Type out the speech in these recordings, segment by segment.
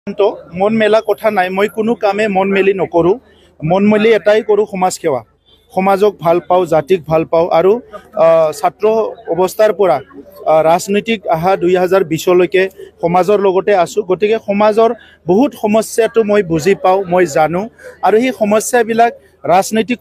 তো মন মেলা কথা নাই, মই কোনো কামে মন মেলি নকৰোঁ। মন মেলি এটাই কৰোঁ, সমাজ সেৱা। সমাজক ভাল পাওঁ, জাতিক ভাল পাওঁ আৰু ছাত্ৰ অৱস্থাৰ পৰা ৰাজনৈতিক অহা 2020লৈকে সমাজৰ লগতে আছোঁ। গতিকে সমাজৰ বহুত সমস্যাটো মই বুজি পাওঁ, মই জানো আৰু সেই সমস্যাবিলাক ৰাজনৈতিক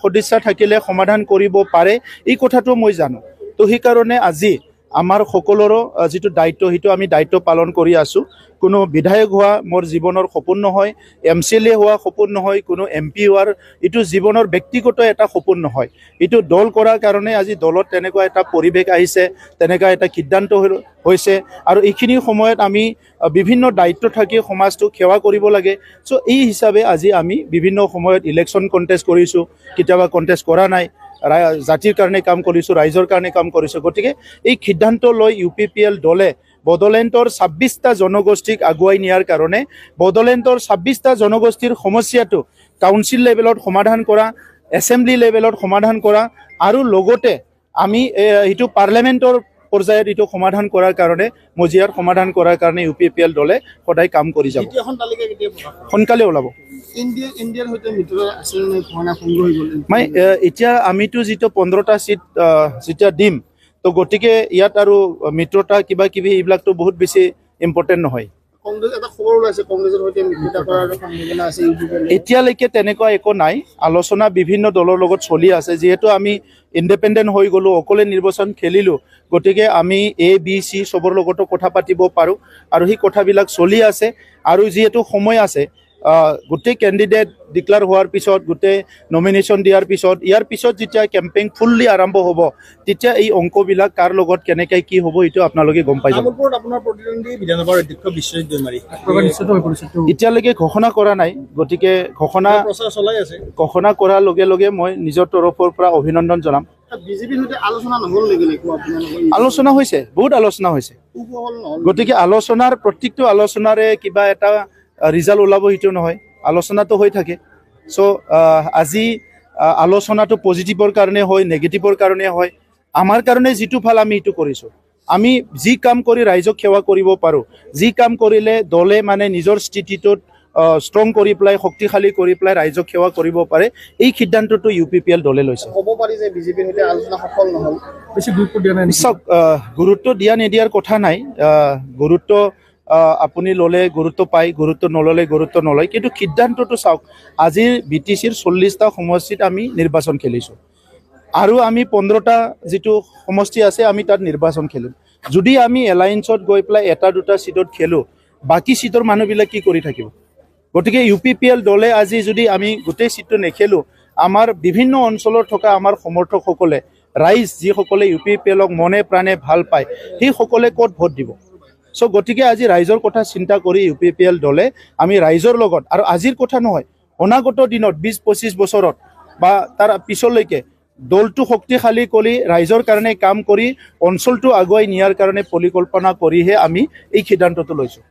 সদিচ্ছা থাকিলে সমাধান কৰিব পাৰে, এই কথাটো মই জানো। তো সেইকাৰণে আজি আমাৰ সকলোৰো যিটো দায়িত্ব, সেইটো আমি দায়িত্ব পালন কৰি আছোঁ। কোনো বিধায়ক হোৱা মোৰ জীৱনৰ সপোন নহয়, MCLA হোৱা সপোন নহয়, কোনো MP হোৱাৰ এইটো জীৱনৰ ব্যক্তিগত এটা সপোন নহয়। এইটো দল কৰাৰ কাৰণে আজি দলত তেনেকুৱা এটা পৰিৱেশ আহিছে, তেনেকুৱা এটা সিদ্ধান্ত হৈছে আৰু এইখিনি সময়ত আমি বিভিন্ন দায়িত্ব থাকি সমাজটোক সেৱা কৰিব লাগে। চ' এই হিচাপে আজি আমি বিভিন্ন সময়ত ইলেকশ্যন কণ্টেষ্ট কৰিছোঁ, কেতিয়াবা কণ্টেষ্ট কৰা নাই, জাতিৰ কাৰণে কাম কৰিছোঁ, ৰাইজৰ কাৰণে কাম কৰিছোঁ। গতিকে এই সিদ্ধান্ত লৈ UPPL দলে বড়োলেণ্ডৰ 26টা জনগোষ্ঠীক আগুৱাই নিয়াৰ কাৰণে বড়োলেণ্ডৰ 26টা জনগোষ্ঠীৰ সমস্যাটো কাউন্সিল লেভেলত সমাধান কৰা, এছেম্বলি লেভেলত সমাধান কৰা আৰু লগতে আমি এইটো পাৰ্লিয়ামেণ্টৰ পৰ্যায়ত এইটো সমাধান কৰাৰ কাৰণে, মজিয়াৰ সমাধান কৰাৰ কাৰণে UPPL দলে সদায় কাম কৰি যাব। সোনকালে ওলাব। মই এতিয়া আমিতো যিটো 15টা চিট যেতিয়া দিম, তো গতিকে ইয়াত আৰু মিত্ৰতা কিবা কিবি এইবিলাকতো বহুত বেছি ইম্পৰ্টেণ্ট নহয়। এতিয়ালৈকে তেনেকুৱা একো নাই, আলোচনা বিভিন্ন দলৰ লগত চলি আছে। যিহেতু আমি ইণ্ডিপেণ্ডেণ্ট হৈ গ'লোঁ, অকলে নিৰ্বাচন খেলিলোঁ, গতিকে আমি ABC চবৰ লগতো কথা পাতিব পাৰোঁ আৰু সেই কথাবিলাক চলি আছে। আৰু যিহেতু সময় আছে, গোটেই কেণ্ডিডেট ডিক্লেয়াৰ হোৱাৰ পিছত, গোটেই নমিনেশ্যন দিয়াৰ পিছত, ইয়াৰ পিছত যেতিয়া কেম্পেইন ফুল্লি আৰম্ভ হ'ব, তেতিয়া এই অংকবিলাক কাৰ লগত কেনেকৈ কি হ'ব এইটো আপোনালোকে গম পাই যাব। এতিয়ালৈকে ঘোষণা কৰা নাই, গতিকে ঘোষণা কৰাৰ লগে লগে মই নিজৰ তৰফৰ পৰা অভিনন্দন জনাম। আলোচনা হৈছে, বহুত আলোচনা হৈছে। গতিকে প্ৰত্যেকটো আলোচনাৰে কিবা এটা ৰিজাল্ট ওলাব সেইটো নহয়, আলোচনাটো হৈ থাকে। চ' আজি আলোচনাটো পজিটিভৰ কাৰণে হয়, নেগেটিভৰ কাৰণে হয়। আমাৰ কাৰণে যিটো ভাল আমি এইটো কৰিছোঁ। আমি যি কাম কৰি ৰাইজক সেৱা কৰিব পাৰোঁ, যি কাম কৰিলে দলে মানে নিজৰ স্থিতিটোত ষ্ট্ৰং কৰি পেলাই, শক্তিশালী কৰি পেলাই ৰাইজক সেৱা কৰিব পাৰে, এই সিদ্ধান্তটো UPPL দলে লৈছে। ক'ব পাৰি যে বিজেপিৰ সৈতে আলোচনা সফল নহ'ল, বেছি গুৰুত্ব দিয়া নাই। চাওক, গুৰুত্ব দিয়া নিদিয়াৰ কথা নাই। গুৰুত্ব আপুনি ল'লে গুৰুত্ব পায়, গুৰুত্ব নল'লে গুৰুত্ব নলয়। কিন্তু সিদ্ধান্তটো চাওক, আজিৰ BTCৰ 40টা সমষ্টিত আমি নিৰ্বাচন খেলিছোঁ আৰু আমি 15টা যিটো সমষ্টি আছে, আমি তাত নিৰ্বাচন খেলিম। যদি আমি এলায়েন্সত গৈ পেলাই এটা দুটা চিটত খেলোঁ, বাকী চিটৰ মানুহবিলাক কি কৰি থাকিব? গতিকে UPPL দলে আজি যদি আমি গোটেই চিটটো নেখেলোঁ, আমাৰ বিভিন্ন অঞ্চলত থকা আমাৰ সমৰ্থকসকলে, ৰাইজ যিসকলে UPPLক মনে প্ৰাণে ভাল পায়, সেইসকলে ক'ত ভোট দিব? চ' গতিকে আজি ৰাইজৰ কথা চিন্তা কৰি UPPL দলে আমি ৰাইজৰ লগত, আৰু আজিৰ কথা নহয়, অনাগত দিনত 20-25 বছৰত বা তাৰ পিছলৈকে দলটো শক্তিশালী কৰি ৰাইজৰ কাৰণে কাম কৰি অঞ্চলটো আগুৱাই নিয়াৰ কাৰণে পৰিকল্পনা কৰিহে আমি এই সিদ্ধান্তটো লৈছোঁ।